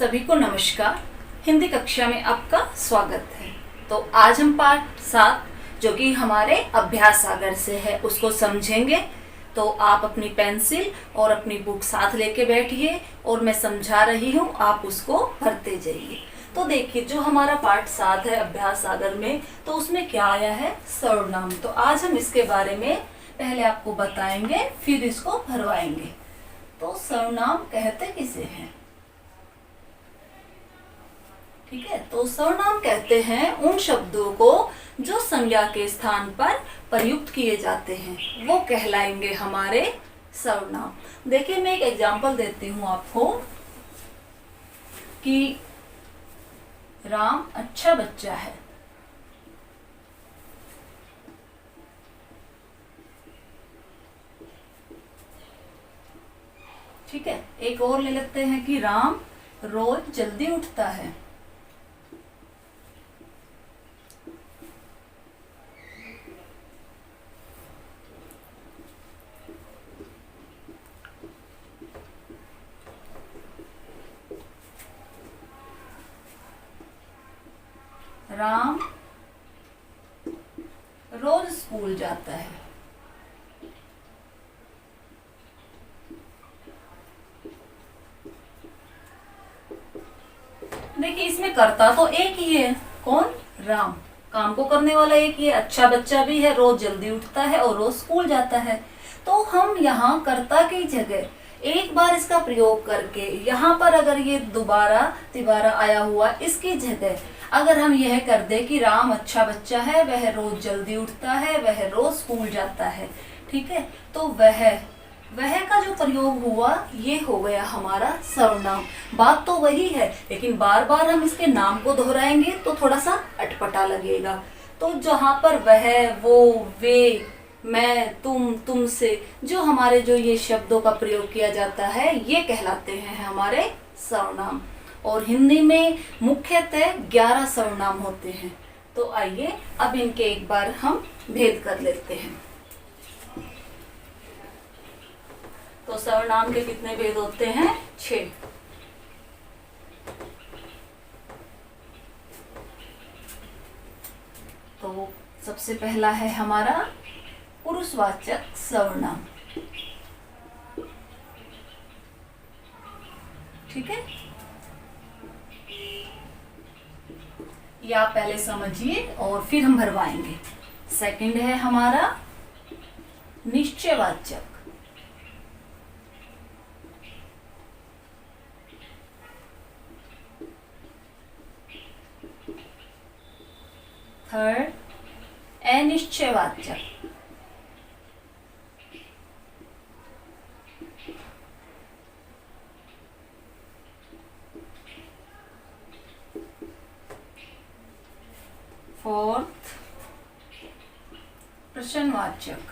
सभी को नमस्कार। हिंदी कक्षा में आपका स्वागत है। तो आज हम पाठ 7 जो कि हमारे अभ्यास सागर से है उसको समझेंगे। तो आप अपनी पेंसिल और अपनी बुक साथ लेके बैठिए और मैं समझा रही हूँ, आप उसको भरते जाइए। तो देखिए, जो हमारा पाठ 7 है अभ्यास सागर में, तो उसमें क्या आया है, सर्वनाम। तो आज हम इसके बारे में पहले आपको बताएंगे, फिर इसको भरवाएंगे। तो सर्वनाम कहते किसे हैं? ठीक है, तो सर्वनाम कहते हैं उन शब्दों को जो संज्ञा के स्थान पर प्रयुक्त किए जाते हैं, वो कहलाएंगे हमारे सर्वनाम। देखिए, मैं एक एग्जांपल देती हूँ आपको कि राम अच्छा बच्चा है। ठीक है, एक और ले लेते हैं कि राम रोज जल्दी उठता है। राम रोज स्कूल जाता है। देखिए, इसमें कर्ता तो एक ही है, कौन? राम। काम को करने वाला एक ही है, अच्छा बच्चा भी है, रोज जल्दी उठता है और रोज स्कूल जाता है। तो हम यहाँ कर्ता की जगह एक बार इसका प्रयोग करके, यहाँ पर अगर ये दोबारा तिबारा आया हुआ, इसकी जगह अगर हम यह कर दे कि राम अच्छा बच्चा है, वह रोज जल्दी उठता है, वह रोज स्कूल जाता है। ठीक है, तो वह का जो प्रयोग हुआ, ये हो गया हमारा सर्वनाम। बात तो वही है, लेकिन बार बार हम इसके नाम को दोहराएंगे तो थोड़ा सा अटपटा लगेगा। तो जहां पर वह, वो, वे, मैं, तुमसे, जो हमारे जो ये शब्दों का प्रयोग किया जाता है, ये कहलाते हैं हमारे सर्वनाम। और हिंदी में मुख्यतः 11 सर्वनाम होते हैं। तो आइए अब इनके एक बार हम भेद कर लेते हैं। तो सर्वनाम के कितने भेद होते हैं? 6। तो सबसे पहला है हमारा पुरुषवाचक सर्वनाम। ठीक है, ये आप पहले समझिए और फिर हम भरवाएंगे। सेकंड है हमारा निश्चयवाचक। थर्ड अनिश्चयवाचक। फोर्थ प्रश्नवाचक।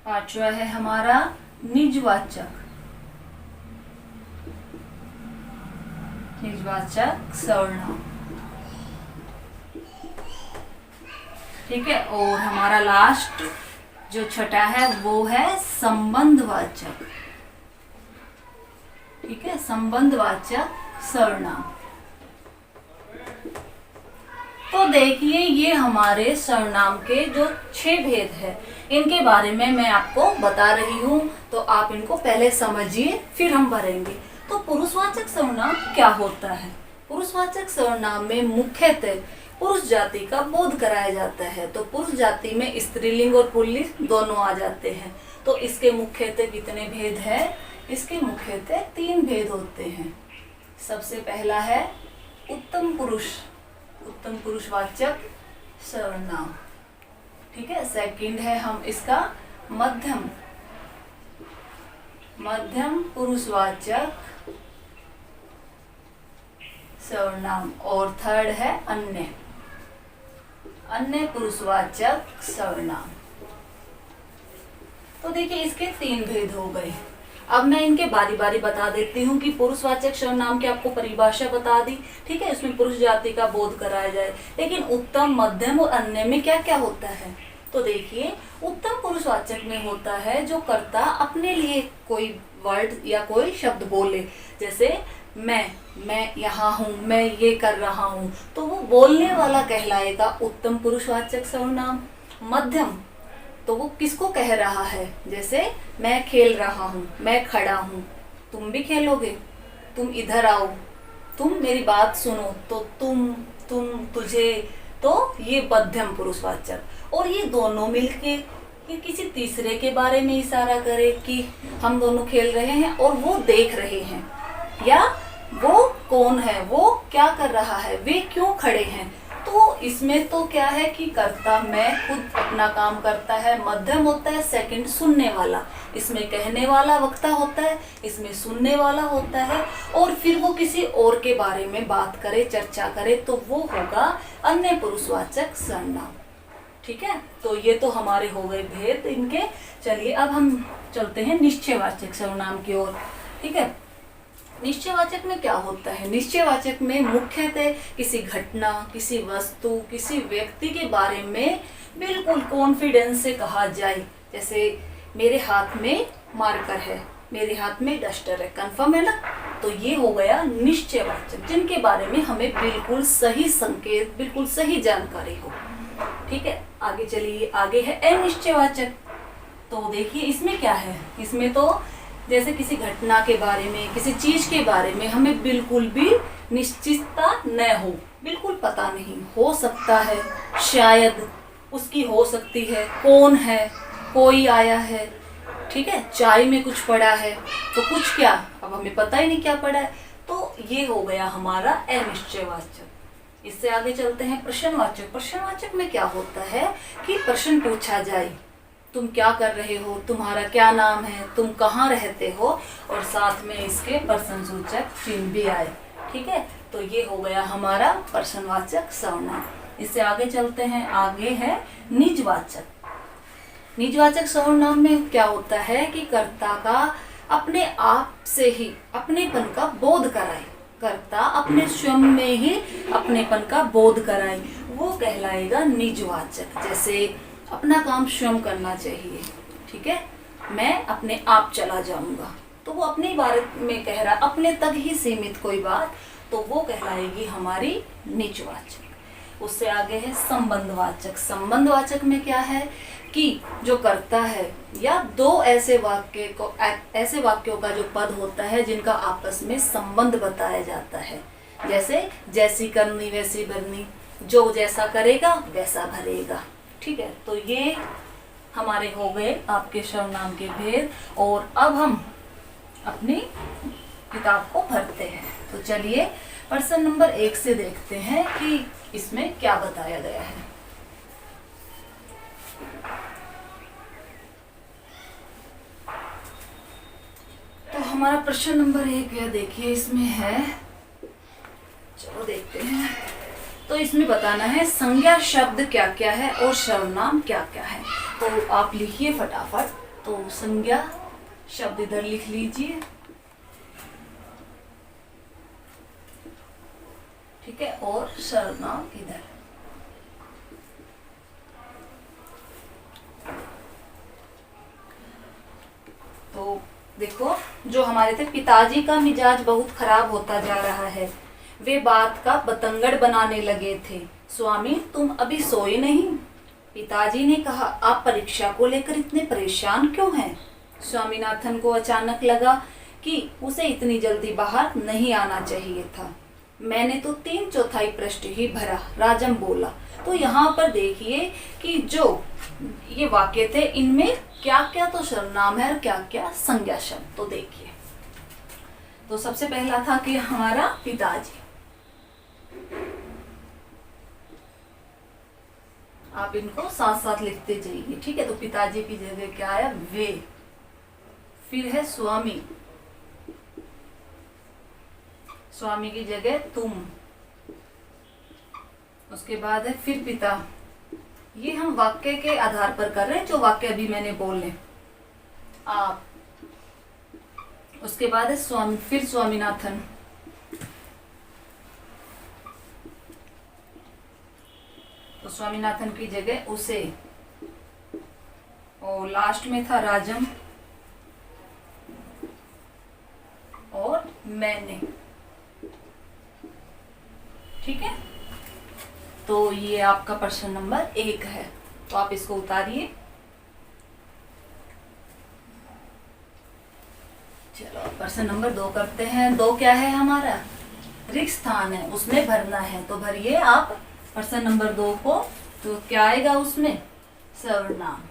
पांचवा है हमारा निजवाचक। निजवाचक सर्वनाम। ठीक है, और हमारा लास्ट जो छठा है वो है संबंधवाचक। ठीक है, संबंधवाचक सर्वनाम। तो देखिए, ये हमारे सर्वनाम के जो 6 भेद है, इनके बारे में मैं आपको बता रही हूँ। तो आप इनको पहले समझिए, फिर हम भरेंगे। तो पुरुषवाचक सर्वनाम क्या होता है? पुरुषवाचक सर्वनाम में मुख्यतः पुरुष जाति का बोध कराया जाता है। तो पुरुष जाति में स्त्रीलिंग और पुल्लिंग दोनों आ जाते हैं। तो इसके मुख्यतः कितने भेद है? इसके मुख्यतः 3 भेद होते हैं। सबसे पहला है उत्तम पुरुष, उत्तम पुरुषवाचक सर्वनाम। ठीक है, सेकंड है हम इसका मध्यम पुरुषवाचक सर्वनाम। और थर्ड है अन्य पुरुषवाचक सर्वनाम। तो देखिए, इसके 3 भेद हो गए। अब मैं इनके बारी बारी बता देती हूँ कि पुरुषवाचक सर्वनाम की आपको परिभाषा बता दी, ठीक है, इसमें पुरुष जाति का बोध कराया जाए। लेकिन उत्तम, मध्यम और अन्य में क्या क्या होता है, तो देखिए उत्तम पुरुषवाचक में होता है जो कर्ता अपने लिए कोई वर्ड या कोई शब्द बोले, जैसे मैं यहाँ हूँ, मैं ये कर रहा हूँ, तो वो बोलने वाला कहलाएगा उत्तम पुरुषवाचक सर्वनाम। मध्यम, तो वो किसको कह रहा है, जैसे मैं खेल रहा हूँ, मैं खड़ा हूँ, तुम भी खेलोगे, तुम इधर आओ, तुम मेरी बात सुनो, तो तुम, तुझे, तो ये मध्यम पुरुषवाचक। और ये दोनों मिलके ये किसी तीसरे के बारे में इशारा करे कि हम दोनों खेल रहे हैं और वो देख रहे हैं, या वो कौन है, वो क्या कर रहा है, वे क्यों खड़े हैं। तो इसमें तो क्या है कि कर्ता मैं खुद अपना काम करता है, मध्यम होता है, सेकंड सुनने वाला, इसमें कहने वाला वक्ता होता है, इसमें सुनने वाला होता है, और फिर वो किसी और के बारे में बात करे, चर्चा करे, तो वो होगा अन्य पुरुषवाचक सर्वनाम। ठीक है, तो ये तो हमारे हो गए भेद इनके। चलिए अब हम चलते हैं निश्चयवाचक सर्वनाम की ओर। ठीक है, निश्चयवाचक में क्या होता है, निश्चयवाचक में मुख्यतः किसी घटना, किसी वस्तु, किसी व्यक्ति के बारे में बिल्कुल कॉन्फिडेंस से कहा जाए। जैसे मेरे हाथ में मार्कर है, मेरे हाथ में डस्टर है, कंफर्म है ना, तो ये हो गया निश्चयवाचक, जिनके बारे में हमें बिल्कुल सही संकेत, बिल्कुल सही जानकारी हो। ठीक है, आगे चलिए, आगे है अनिश्चयवाचक। तो देखिए इसमें क्या है, इसमें तो जैसे किसी घटना के बारे में, किसी चीज के बारे में हमें बिल्कुल भी निश्चितता न हो, बिल्कुल पता नहीं, हो सकता है, शायद उसकी हो सकती है, कौन है, कोई आया है, ठीक है, चाय में कुछ पड़ा है, तो कुछ क्या, अब हमें पता ही नहीं क्या पड़ा है, तो ये हो गया हमारा अनिश्चयवाचक। इससे आगे चलते हैं प्रश्नवाचक। प्रश्नवाचक में क्या होता है कि प्रश्न पूछा जाए, तुम क्या कर रहे हो, तुम्हारा क्या नाम है, तुम कहाँ रहते हो, और साथ में इसके प्रश्नसूचक चिन्ह भी आए। ठीक है, तो ये हो गया हमारा प्रश्नवाचक सर्वनाम। इससे आगे चलते हैं, आगे है निजवाचक। निजवाचक सर्वनाम में क्या होता है कि कर्ता का अपने आप से ही अपनेपन का बोध कराए, कर्ता अपने स्वयं में ही अपनेपन का बोध कराए, वो कहलाएगा निजवाचक। जैसे अपना काम स्वयं करना चाहिए, ठीक है, मैं अपने आप चला जाऊंगा, तो वो अपने बारे में कह रहा, अपने तक ही सीमित कोई बात, तो वो कहलाएगी हमारी निजवाचक। उससे आगे है संबंधवाचक। संबंधवाचक में क्या है कि जो करता है या दो ऐसे वाक्यों का जो पद होता है जिनका आपस में संबंध बताया जाता है, जैसे जैसी करनी वैसी भरनी, जो जैसा करेगा वैसा भरेगा। ठीक है, तो ये हमारे हो गए आपके सर्वनाम के भेद, और अब हम अपनी किताब को भरते हैं। तो चलिए प्रश्न नंबर 1 से देखते हैं कि इसमें क्या बताया गया है। तो हमारा प्रश्न नंबर 1 है, देखिए इसमें है, चलो देखते हैं। तो इसमें बताना है संज्ञा शब्द क्या क्या है और सर्वनाम क्या क्या है। तो आप लिखिए फटाफट। तो संज्ञा शब्द इधर लिख लीजिए, ठीक है, और सर्वनाम इधर। तो देखो, जो हमारे थे, पिताजी का मिजाज बहुत खराब होता जा रहा है, वे बात का बतंगड़ बनाने लगे थे। स्वामी तुम अभी सोए नहीं? पिताजी ने कहा, आप परीक्षा को लेकर इतने परेशान क्यों हैं? स्वामीनाथन को अचानक लगा कि उसे इतनी जल्दी बाहर नहीं आना चाहिए था। मैंने तो 3/4 पृष्ठ ही भरा, राजम बोला। तो यहाँ पर देखिए कि जो ये वाक्य थे, इनमें क्या क्या तो सर्वनाम है और क्या क्या संज्ञा शब्द। तो देखिए, तो सबसे पहला था कि हमारा पिताजी, आप इनको साथ साथ लिखते जाइए, ठीक है। तो पिताजी की जगह क्या आया, वे। फिर है स्वामी, स्वामी की जगह तुम। उसके बाद है फिर पिता। ये हम वाक्य के आधार पर कर रहे हैं, जो वाक्य अभी मैंने बोले। आप, उसके बाद है स्वामी, फिर स्वामीनाथन, तो स्वामीनाथन की जगह उसे, और लास्ट में था राजम और मैंने। ठीक है, तो ये आपका प्रश्न नंबर 1 है, तो आप इसको उतारिए। चलो प्रश्न नंबर 2 करते हैं। 2 क्या है हमारा? रिक्त स्थान है, उसमें भरना है, तो भरिए आप प्रश्न नंबर 2 को। तो क्या आएगा उसमें? सर्वनाम।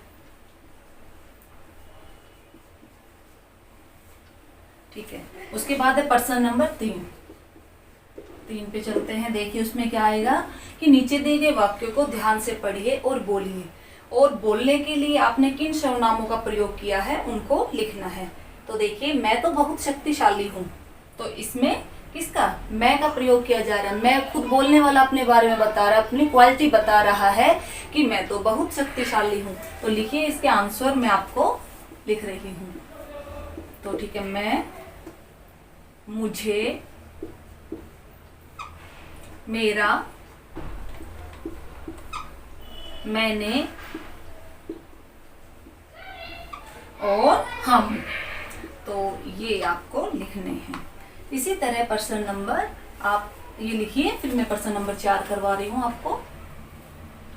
ठीक है, उसके बाद है प्रश्न नंबर 3 पे चलते हैं। देखिए उसमें क्या आएगा कि नीचे दिए गए वाक्यों को ध्यान से पढ़िए और बोलिए, और बोलने के लिए आपने किन सर्वनामों का प्रयोग किया है उनको लिखना है। तो देखिए, मैं तो बहुत शक्तिशाली हूँ, तो इसमें किसका? मैं का प्रयोग किया जा रहा है। मैं खुद बोलने वाला अपने बारे में बता रहा है, अपनी क्वालिटी बता रहा है कि मैं तो बहुत शक्तिशाली हूँ। तो लिखिए इसके आंसर मैं आपको लिख रही हूँ। तो ठीक है, मैं, मुझे, मेरा, मैंने और हम, तो ये आपको लिखने हैं। इसी तरह प्रश्न नंबर, आप ये लिखिए, फिर मैं प्रश्न नंबर 4 करवा रही हूँ आपको।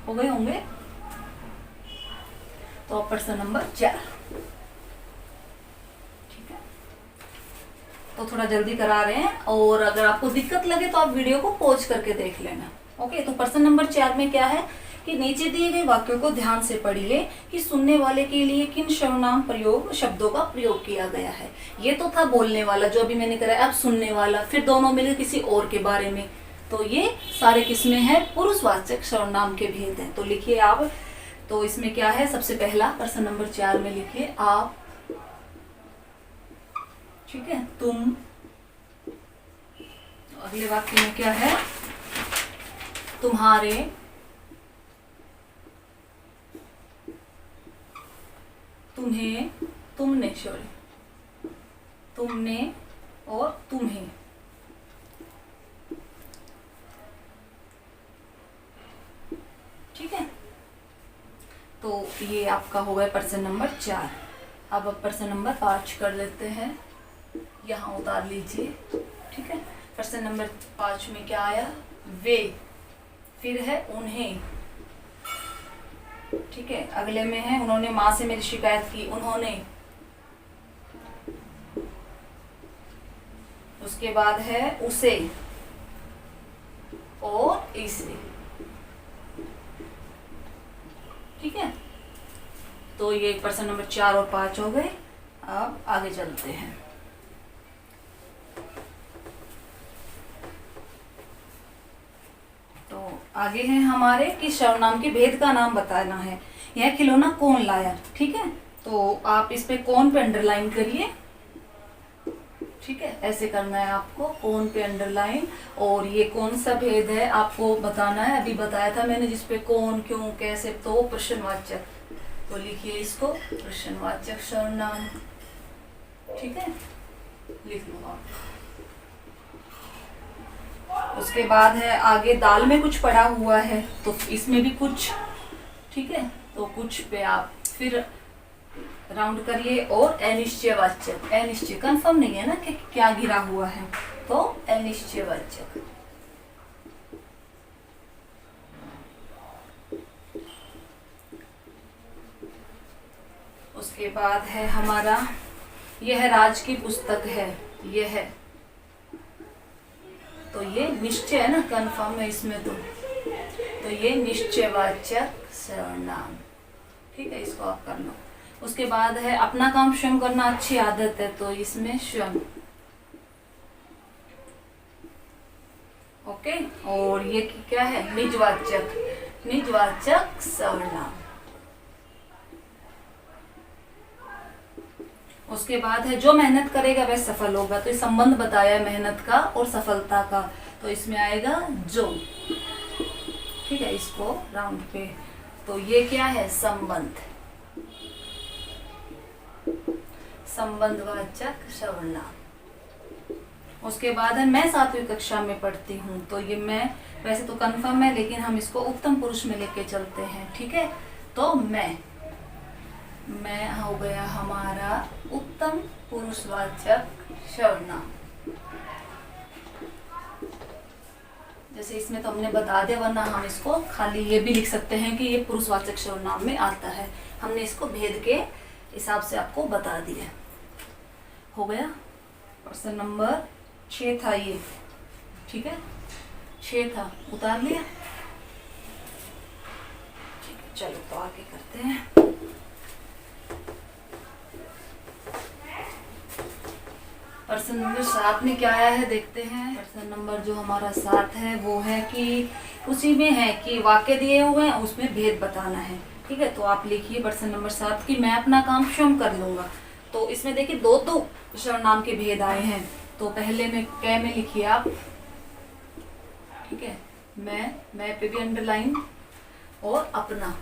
हो गए होंगे? तो प्रश्न नंबर 4, ठीक है, तो थोड़ा जल्दी करा रहे हैं, और अगर आपको दिक्कत लगे तो आप वीडियो को पॉज करके देख लेना। ओके, तो प्रश्न नंबर 4 में क्या है कि नीचे दिए गए वाक्यों को ध्यान से पढ़िए कि सुनने वाले के लिए किन सर्वनाम प्रयोग शब्दों का प्रयोग किया गया है। ये तो था बोलने वाला जो अभी मैंने कराया, अब सुनने वाला, फिर दोनों मिले किसी और के बारे में। तो ये सारे किसमें है? पुरुषवाचक सर्वनाम के भेद हैं। तो लिखिए आप, तो इसमें क्या है? सबसे पहला प्रश्न नंबर 4 में लिखिए आप, ठीक है, तुम। अगले वाक्य में क्या है? तुम्हारे, तुम्हें, तुमने, सॉरी, तुमने और तुम्हें। ठीक है, तो ये आपका हो गया प्रश्न नंबर 4। अब प्रश्न नंबर 5 कर लेते हैं, यहाँ उतार लीजिए। ठीक है, प्रश्न नंबर 5 में क्या आया? वे, फिर है उन्हें। ठीक है, अगले में है उन्होंने माँ से मेरी शिकायत की, उन्होंने। उसके बाद है उसे और इसे। ठीक है, तो ये प्रश्न नंबर 4 और 5 हो गए। अब आगे चलते हैं। तो आगे है हमारे कि सर्वनाम के भेद का नाम बताना है। यह खिलौना कौन लाया? ठीक है, तो आप इस पे कौन पे अंडरलाइन करिए। ठीक है, ऐसे करना है आपको, कौन पे अंडरलाइन। और ये कौन सा भेद है आपको बताना है। अभी बताया था मैंने, जिसपे कौन, क्यों, कैसे, तो प्रश्नवाचक। तो लिखिए इसको प्रश्नवाचक सर्वनाम। ठीक है, लिख लो आप। उसके बाद है आगे दाल में कुछ पड़ा हुआ है, तो इसमें भी कुछ। ठीक है, तो कुछ पे आप फिर राउंड करिए। और अनिश्चयवाचक, अनिश्चय कंफर्म नहीं है ना कि क्या गिरा हुआ है, तो अनिश्चयवाचक। उसके बाद है हमारा, यह राज की पुस्तक है, यह है, तो ये निश्चय है ना, कंफर्म है इसमें, तो ये निश्चयवाचक सर्वनाम। ठीक है, इसको आप करना। उसके बाद है अपना काम स्वयं करना अच्छी आदत है, तो इसमें स्वयं। ओके, और ये क्या है? निजवाचक, निजवाचक सर्वनाम। उसके बाद है जो मेहनत करेगा वह सफल होगा, तो ये संबंध बताया मेहनत का और सफलता का, तो इसमें आएगा जो। ठीक है, इसको राउंड पे, तो ये क्या है? संबंध। संबंधवाचक सर्वनाम। उसके बाद है मैं 7वीं कक्षा में पढ़ती हूँ, तो ये मैं वैसे तो कंफर्म है, लेकिन हम इसको उत्तम पुरुष में लेके चलते हैं, ठीक है। तो मैं हो गया हमारा उत्तम पुरुषवाचक सर्वनाम। जैसे इसमें तो हमने बता दिया, वरना हम इसको खाली ये भी लिख सकते हैं कि ये पुरुषवाचक सर्वनाम में आता है। हमने इसको भेद के हिसाब से आपको बता दिया। हो गया। प्रश्न नंबर 6 था ये, ठीक है, 6 था, उतार लिया। ठीक है, चलो तो आगे करते हैं। प्रश्न नंबर 7 में क्या आया है देखते हैं। प्रश्न नंबर जो हमारा 7 है वो है कि उसी में है कि वाक्य दिए हुए हैं, उसमें भेद बताना है, ठीक है। तो आप लिखिए प्रश्न नंबर 7 कि मैं अपना काम स्वयं कर लूंगा। तो इसमें देखिए दो सर्वनाम के भेद आए हैं। तो पहले में कै में लिखिए आप, ठीक है, मैं पे भी अंडरलाइन और अपना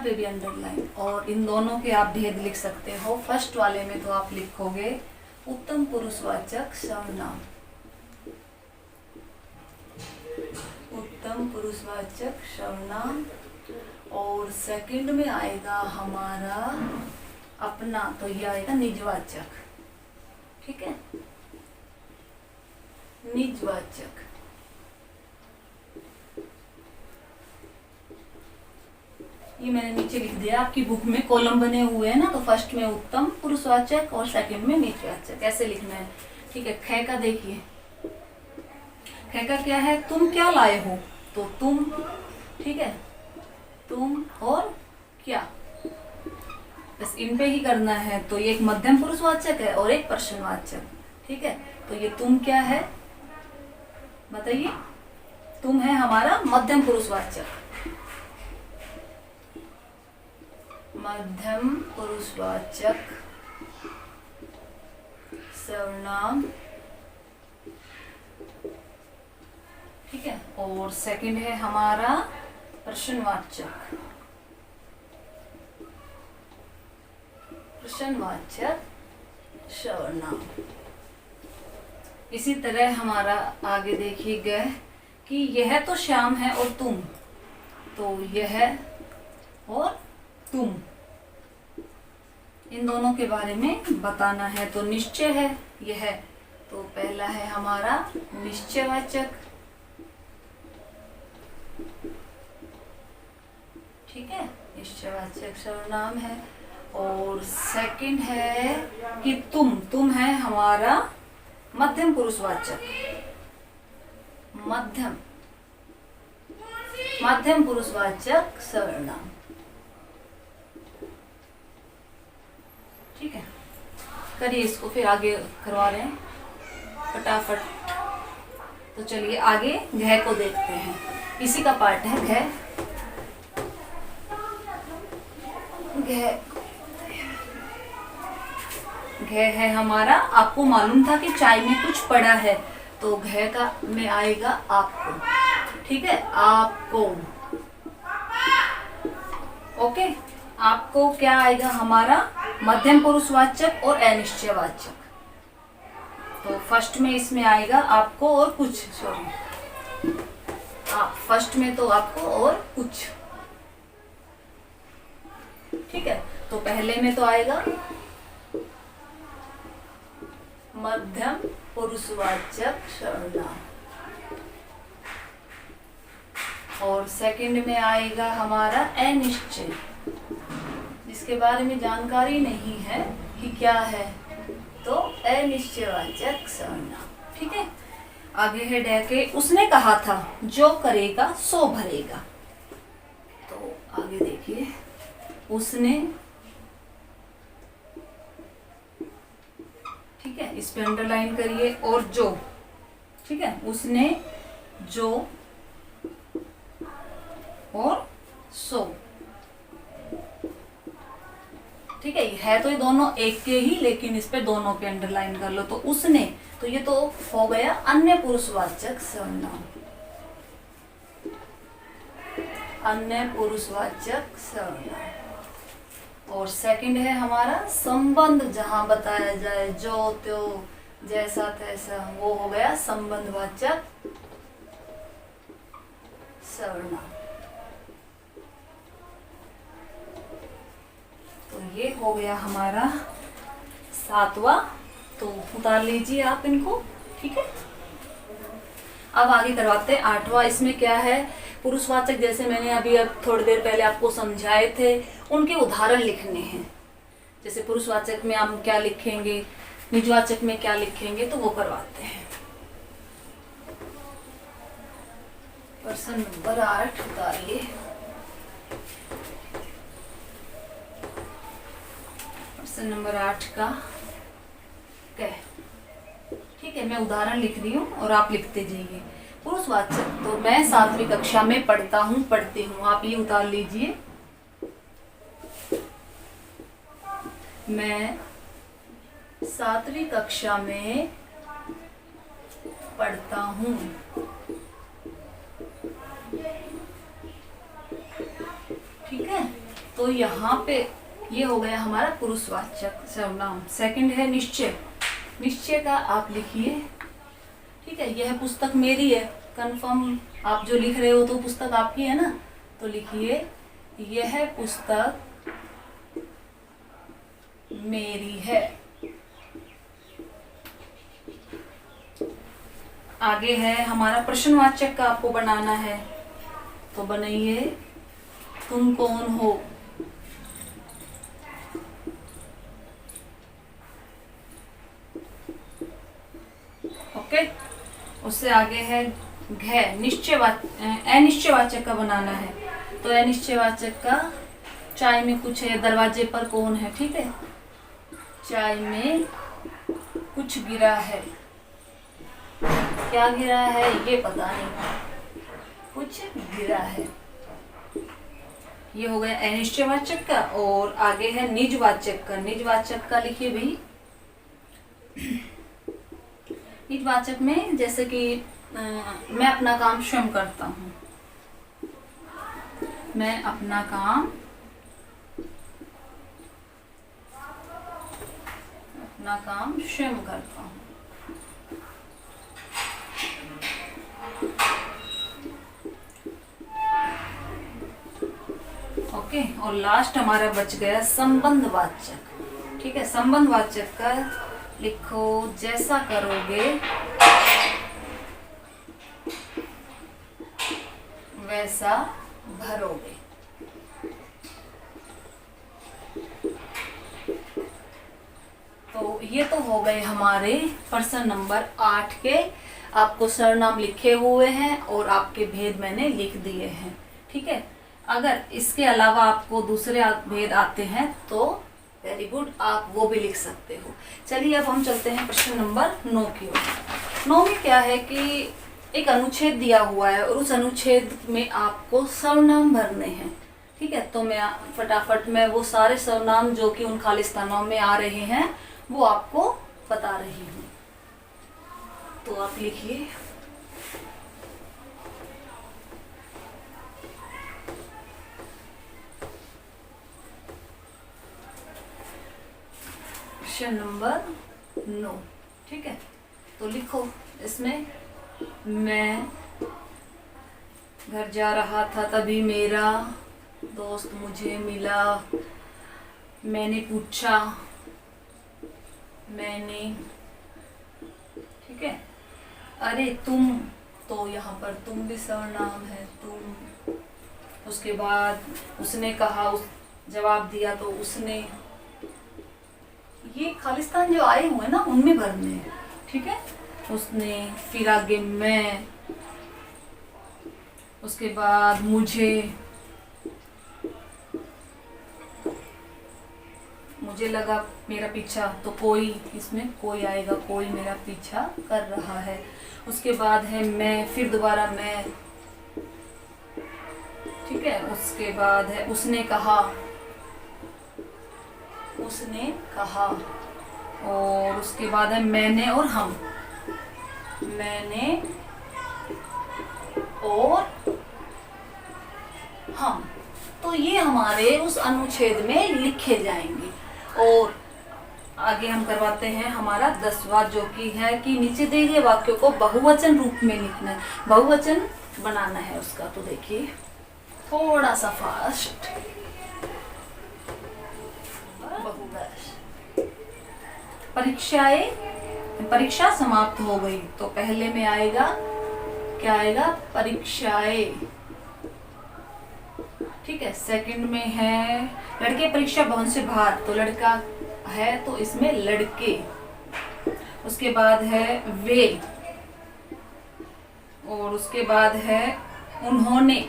पे भी अंडरलाइन, और इन दोनों के आप भेद लिख सकते हो। फर्स्ट वाले में तो आप लिखोगे उत्तम पुरुषवाचक सर्वनाम, उत्तम पुरुषवाचक सर्वनाम, और सेकंड में आएगा हमारा अपना, तो ये आएगा निजवाचक, ठीक है, निजवाचक। ये मैंने नीचे लिख दिया, आपकी बुक में कॉलम बने हुए हैं ना, तो फर्स्ट में उत्तम पुरुषवाचक और सेकंड में निजवाचक, ऐसे लिखना है, ठीक है। ख का देखिए, ख का क्या है, तुम क्या लाए हो, तो तुम, ठीक है, तुम और क्या, बस इन पे ही करना है। तो ये एक मध्यम पुरुषवाचक है और एक प्रश्नवाचक, ठीक है। तो ये तुम क्या है बताइए, तुम है हमारा मध्यम पुरुषवाचक, मध्यम पुरुषवाचक सर्वनाम, ठीक है। और सेकंड है हमारा प्रश्नवाचक, प्रश्नवाचक सर्वनाम। इसी तरह हमारा आगे देखिएगा कि यह तो श्याम है और तुम, तो यह और तुम, इन दोनों के बारे में बताना है। तो निश्चय है यह, तो पहला है हमारा निश्चयवाचक, ठीक है, निश्चयवाचक सर्वनाम है। और सेकंड है कि तुम है हमारा मध्यम पुरुषवाचक, मध्यम पुरुषवाचक सर्वनाम, ठीक है। करिए इसको, फिर आगे करवा रहे हैं फटाफट। तो चलिए आगे घ को देखते हैं, इसी का पार्ट है घ। घ है हमारा, आपको मालूम था कि चाय में कुछ पड़ा है, तो घ का में आएगा आपको, ठीक है, आपको, ओके। आपको क्या आएगा हमारा मध्यम पुरुषवाचक और अनिश्चयवाचक। तो फर्स्ट में इसमें आएगा आपको और कुछ, सॉरी, फर्स्ट में तो आपको और कुछ, ठीक है। तो पहले में तो आएगा मध्यम पुरुषवाचक सर्वनाम, और सेकंड में आएगा हमारा अनिश्चय, जिसके बारे में जानकारी नहीं है कि क्या है, तो अनिश्चयवाचक सर्वनाम, ठीक है। आगे है ड के, उसने कहा था जो करेगा सो भरेगा। तो आगे देखिए, उसने, ठीक है, इस पे अंडरलाइन करिए, और जो, ठीक है, उसने, जो और सो, ठीक है तो ये दोनों एक के ही, लेकिन इस पे दोनों पे अंडरलाइन कर लो। तो उसने, तो ये तो हो गया अन्य पुरुषवाचक सर्वनाम, अन्य पुरुषवाचक सर्वनाम, और सेकंड है हमारा संबंध, जहां बताया जाए जो त्यो जैसा तैसा, वो हो गया संबंधवाचक सर्वनाम। तो ये हो गया हमारा 7वां। तो उतार लीजिए आप इनको, ठीक है। अब आगे करवाते हैं 8वां। इसमें क्या है, पुरुषवाचक, जैसे मैंने अभी अब थोड़ी देर पहले आपको समझाए थे, उनके उदाहरण लिखने हैं। जैसे पुरुषवाचक में हम क्या लिखेंगे, निजवाचक में क्या लिखेंगे, तो वो करवाते हैं। प्रश्न नंबर 8 उतारिए। प्रश्न नंबर 8 का क्या, ठीक है, मैं उदाहरण लिख रही हूँ और आप लिखते जाइए। पुरुषवाचक, तो मैं 7वीं कक्षा में पढ़ता हूँ, पढ़ती हूँ, आप ये उतार लीजिए। मैं 7वीं कक्षा में पढ़ता हूँ। ठीक है, तो यहाँ पे ये हो गया हमारा पुरुषवाचक सर्वनाम। सेकंड है निश्चय। निश्चय का आप लिखिए, ठीक है। यह पुस्तक मेरी है, कंफर्म आप जो लिख रहे हो तो पुस्तक आपकी है ना, तो लिखिए यह पुस्तक मेरी है। आगे है हमारा प्रश्नवाचक का, आपको बनाना है, तो बनाइए तुम कौन हो। ओके, उससे आगे है घ, अनिश्चयवाचक का बनाना है। तो अनिश्चयवाचक का, चाय में कुछ है, दरवाजे पर कौन है, ठीक है। चाय में कुछ गिरा है, क्या गिरा है ये पता नहीं, कुछ गिरा है। ये हो गया अनिश्चयवाचक का। और आगे है निजवाचक का। निजवाचक का लिखिए भाई। निजवाचक में जैसे कि मैं अपना काम स्वयं करता हूँ, मैं अपना काम स्वयं करता हूँ। ओके, और लास्ट हमारा बच गया संबंधवाचक। ठीक है, संबंधवाचक का लिखो जैसा करोगे वैसा भरोगे। तो ये तो हो गए हमारे प्रश्न नंबर 8 के, आपको सरनाम लिखे हुए हैं और आपके भेद मैंने लिख दिए हैं। ठीक है, अगर इसके अलावा आपको दूसरे भेद आते हैं तो वेरी गुड, आप वो भी लिख सकते हो। चलिए अब हम चलते हैं प्रश्न नंबर 9 की ओर। 9 में क्या है कि एक अनुच्छेद दिया हुआ है और उस अनुच्छेद में आपको सर्वनाम भरने हैं। ठीक है, तो मैं फटाफट में वो सारे सर्वनाम जो कि उन खाली स्थानों में आ रहे हैं वो आपको बता रही हूँ। तो आप लिखिए प्रश्न नंबर 9। ठीक है, तो लिखो इसमें, मैं घर जा रहा था तभी मेरा दोस्त मुझे मिला, मैंने पूछा, मैंने। ठीक है, अरे तुम, तो यहाँ पर तुम भी सर्वनाम है, तुम। उसके बाद उसने कहा, उस जवाब दिया तो उसने। ये खालिस्तान जो आए हुए ना उनमें भरने हैं। ठीक है, उसने, फिर आगे मैं, उसके बाद मुझे लगा मेरा पीछा, तो कोई, इसमें कोई आएगा, कोई मेरा पीछा कर रहा है। उसके बाद है मैं, फिर दोबारा मैं। ठीक है, उसके बाद है उसने कहा, और उसके बाद है मैंने और हम, मैंने और हम। तो ये हमारे उस अनुच्छेद में लिखे जाएंगे। और आगे हम करवाते हैं हमारा 10वां, जो कि है कि नीचे दिए गए वाक्यों को बहुवचन रूप में लिखना है, बहुवचन बनाना है उसका। तो देखिए थोड़ा सा फास्ट। परीक्षाएं, परीक्षा समाप्त हो गई, तो पहले में आएगा क्या आएगा, परीक्षाएं। ठीक है। सेकंड में है लड़के परीक्षा भवन से बाहर, तो लड़का है तो इसमें लड़के। उसके बाद है वे, और उसके बाद है उन्होंने।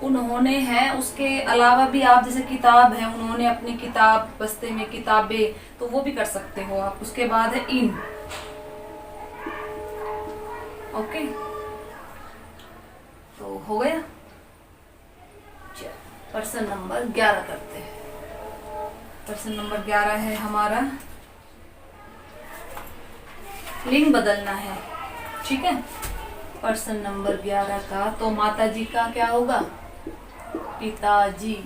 उन्होंने है, उसके अलावा भी आप जैसे किताब है, उन्होंने अपनी किताब बस्ते में किताबें, तो वो भी कर सकते हो आप। उसके बाद है इन। ओके, तो हो गया। प्रश्न नंबर 11 करते हैं। प्रश्न नंबर 11 है हमारा, लिंग बदलना है। ठीक है। प्रश्न नंबर 11 का तो माताजी का क्या होगा, पिताजी।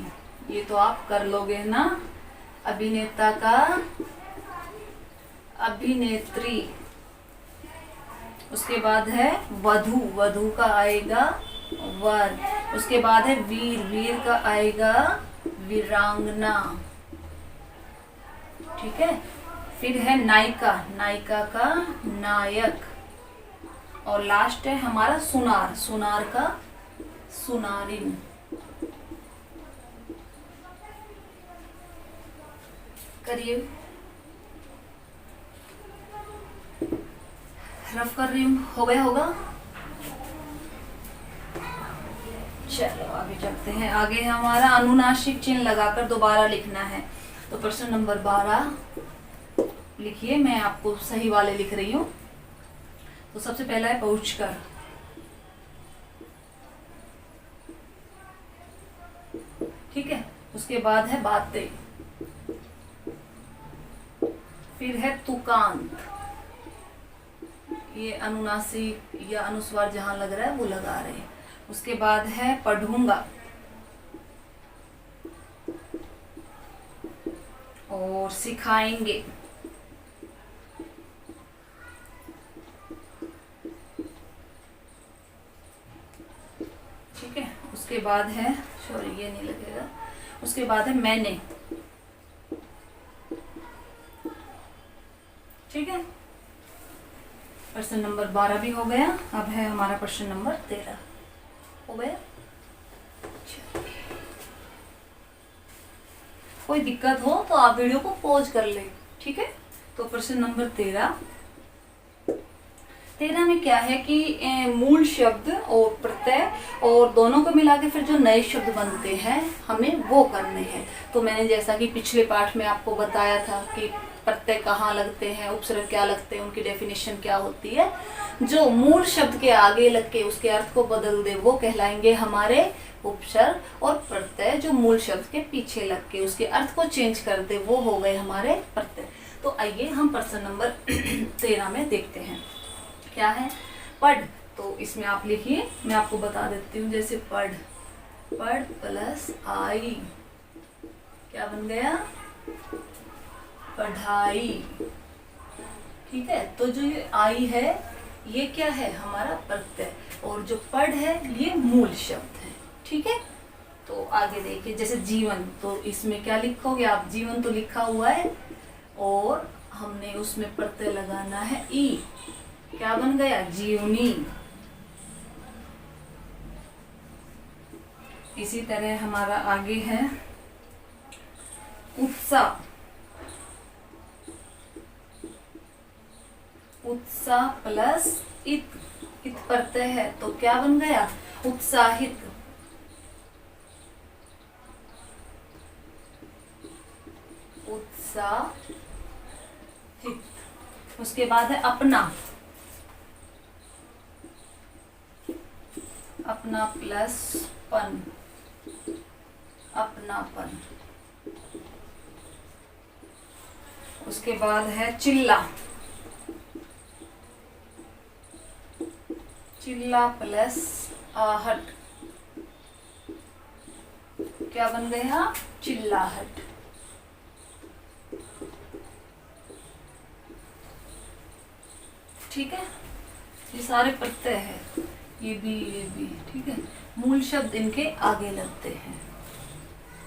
ये तो आप कर लोगे ना। अभिनेता का अभिनेत्री। उसके बाद है वधू, वधू का आएगा वर। उसके बाद है वीर, वीर का आएगा वीरांगना। ठीक है। फिर है नायिका, नायिका का नायक। और लास्ट है हमारा सुनार, सुनार का सुनारिन। करिए, रफ कर रही हूँ। हो गया होगा। चलो आगे चलते हैं। आगे हमारा अनुनासिक चिन्ह लगाकर दोबारा लिखना है। तो प्रश्न नंबर 12 लिखिए, मैं आपको सही वाले लिख रही हूँ। तो सबसे पहला है पहुंचकर। ठीक है। उसके बाद है बातें। फिर है तुकांत, ये अनुनासिक या अनुस्वार जहां लग रहा है वो लगा रहे हैं। उसके बाद है पढ़ूंगा और सिखाएंगे। ठीक है। उसके बाद है, सॉरी ये नहीं लगेगा। उसके बाद है मैंने। ठीक है। प्रश्न नंबर 12 भी हो गया। अब है हमारा प्रश्न नंबर 13। हो गया। कोई दिक्कत हो तो आप वीडियो को पॉज कर ले। ठीक है। तो प्रश्न नंबर 13 में क्या है कि मूल शब्द और प्रत्यय और दोनों को मिला के फिर जो नए शब्द बनते हैं हमें वो करने हैं। तो मैंने जैसा कि पिछले पाठ में आपको बताया था कि प्रत्यय कहाँ लगते हैं, उपसर्ग क्या लगते हैं, उनकी डेफिनेशन क्या होती है। जो मूल शब्द के आगे लग के उसके अर्थ को बदल दे वो कहलाएंगे हमारे उपसर्ग, और प्रत्यय जो मूल शब्द के पीछे लग के उसके अर्थ को चेंज कर दे वो हो गए हमारे प्रत्यय। तो आइए हम प्रश्न नंबर 13 में देखते हैं क्या है। पढ़, तो इसमें आप लिखिए, मैं आपको बता देती हूँ। जैसे पढ़, पढ़ प्लस आई क्या बन गया, पढ़ाई। ठीक है। तो जो ये आई है ये क्या है, हमारा प्रत्यय, और जो पढ़ है ये मूल शब्द है। ठीक है। तो आगे देखिए, जैसे जीवन, तो इसमें क्या लिखोगे आप, जीवन तो लिखा हुआ है और हमने उसमें प्रत्यय लगाना है ई, क्या बन गया, जीवनी। इसी तरह हमारा आगे है उत्साह, उत्साह प्लस इत, इत प्रत्यय है तो क्या बन गया, उत्साहित। उत्साहित। उसके बाद है अपना, अपना प्लस पन, अपनापन। उसके बाद है चिल्ला, चिल्ला प्लस आहट, क्या बन गया? चिल्लाहट। ठीक है, ये सारे प्रत्यय है, ये भी, ठीक है, मूल शब्द इनके आगे लगते हैं।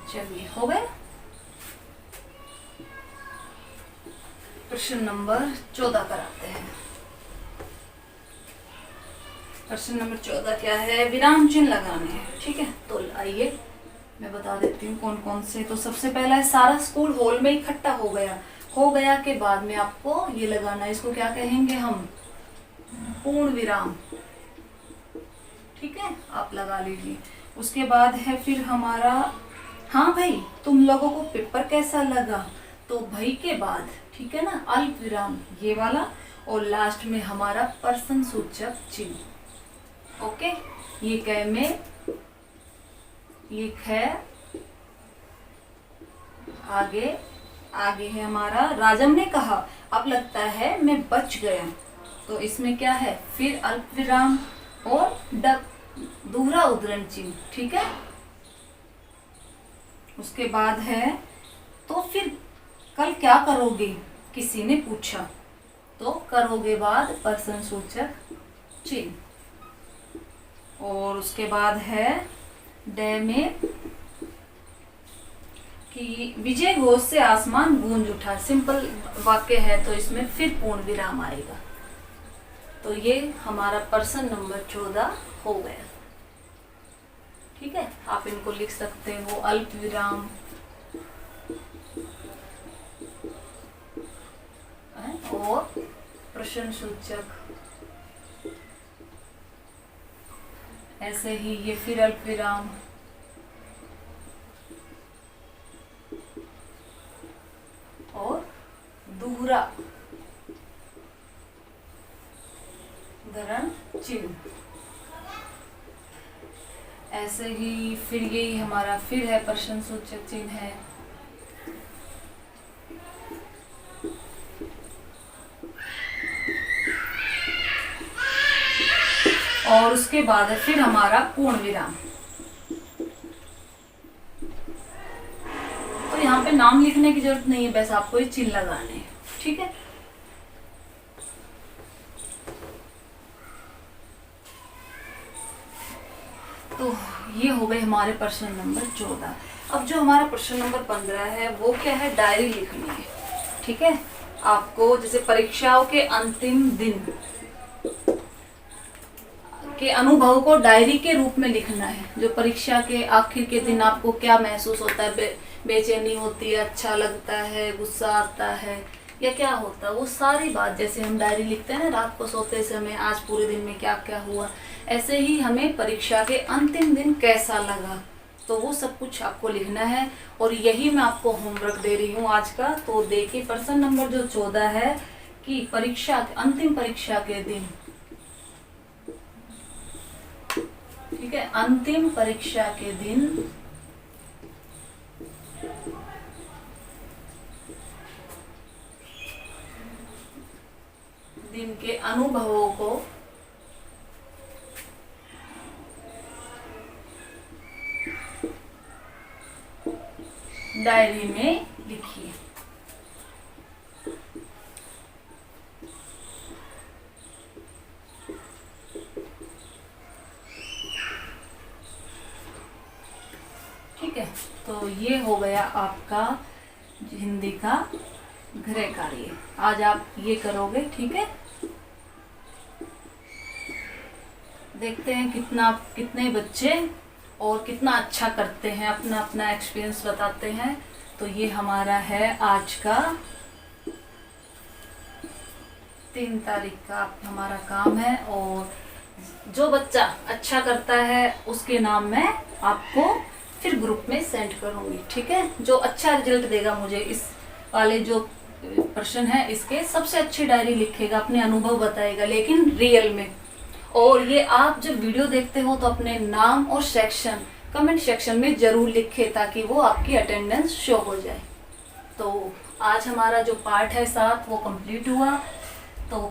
चलिए, हो गए। प्रश्न नंबर 14 कराते हैं। प्रश्न नंबर 14 क्या है? विराम चिन्ह लगाने हैं। ठीक है, तो आइए मैं बता देती हूँ कौन कौन से। तो सबसे पहला है, सारा स्कूल हॉल में इकट्ठा हो गया। हो गया के बाद में आपको ये लगाना है, इसको क्या कहेंगे हम? पूर्ण विराम। ठीक है, आप लगा लीजिए। उसके बाद है फिर हमारा, हाँ भाई तुम लोगों को पेपर कैसा लगा? तो भाई के बाद, ठीक है ना, अल्प विराम ये वाला, और लास्ट में हमारा प्रश्न सूचक चिन्ह। ओके, ये कै में, ये है आगे। आगे है हमारा, राजम ने कहा अब लगता है मैं बच गया। तो इसमें क्या है? फिर अल्प विराम और दोहरा उद्धरण चिन्ह। ठीक है, उसके बाद है, तो फिर कल क्या करोगे? किसी ने पूछा। तो करोगे बाद प्रश्न सूचक चिन्ह। और उसके बाद है डे में कि विजय घोष से आसमान गूंज उठा। सिंपल वाक्य है, तो इसमें फिर पूर्ण विराम आएगा। तो ये हमारा प्रश्न नंबर 14 हो गया। ठीक है, आप इनको लिख सकते हो, अल्प विराम और प्रश्न सूचक, ऐसे ही ये फिर अल्प विराम और दोहरा उद्धरण चिन्ह। ऐसे ही फिर यही हमारा फिर है प्रश्न सूचक चिन्ह है। और उसके बाद है फिर हमारा पूर्ण विराम। तो यहाँ पे नाम लिखने की जरूरत नहीं है, बस आपको ये चिन्ह लगाने हैं। ठीक है, तो ये हो गए हमारे प्रश्न नंबर 14। अब जो हमारा प्रश्न नंबर 15 है वो क्या है? डायरी लिखनी है। ठीक है, आपको जैसे परीक्षाओं के अंतिम दिन के अनुभव को डायरी के रूप में लिखना है। जो परीक्षा के आखिर के दिन आपको क्या महसूस होता है? बेचैनी होती है, अच्छा लगता है, गुस्सा आता है, या क्या होता है, वो सारी बात जैसे हम डायरी लिखते हैं ना रात को सोते समय, आज पूरे दिन में क्या क्या हुआ, ऐसे ही हमें परीक्षा के अंतिम दिन कैसा लगा, तो वो सब कुछ आपको लिखना है। और यही मैं आपको होमवर्क दे रही हूँ आज का। तो देखिए प्रश्न नंबर जो 14 है कि परीक्षा, अंतिम परीक्षा के दिन, ठीक है, अंतिम परीक्षा के दिन के अनुभवों को डायरी में लिखिए। ठीक है, तो ये हो गया आपका हिंदी का गृह कार्य। आज आप ये करोगे। ठीक है, देखते हैं कितने बच्चे और कितना अच्छा करते हैं, अपना अपना एक्सपीरियंस बताते हैं। तो ये हमारा है आज का 3 तारीख का हमारा काम है। और जो बच्चा अच्छा करता है उसके नाम मैं आपको फिर ग्रुप में सेंड करूंगी। ठीक है, जो अच्छा रिजल्ट देगा मुझे इस वाले जो प्रश्न है इसके, सबसे अच्छी डायरी लिखेगा, अपने अनुभव बताएगा लेकिन रियल में। और ये आप जब वीडियो देखते हो तो अपने नाम और सेक्शन कमेंट सेक्शन में जरूर लिखे ताकि वो आपकी अटेंडेंस शो हो जाए। तो आज हमारा जो पार्ट है 7 वो कंप्लीट हुआ। तो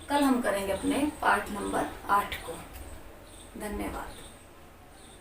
कल हम करेंगे अपने पार्ट नंबर 8 को। धन्यवाद।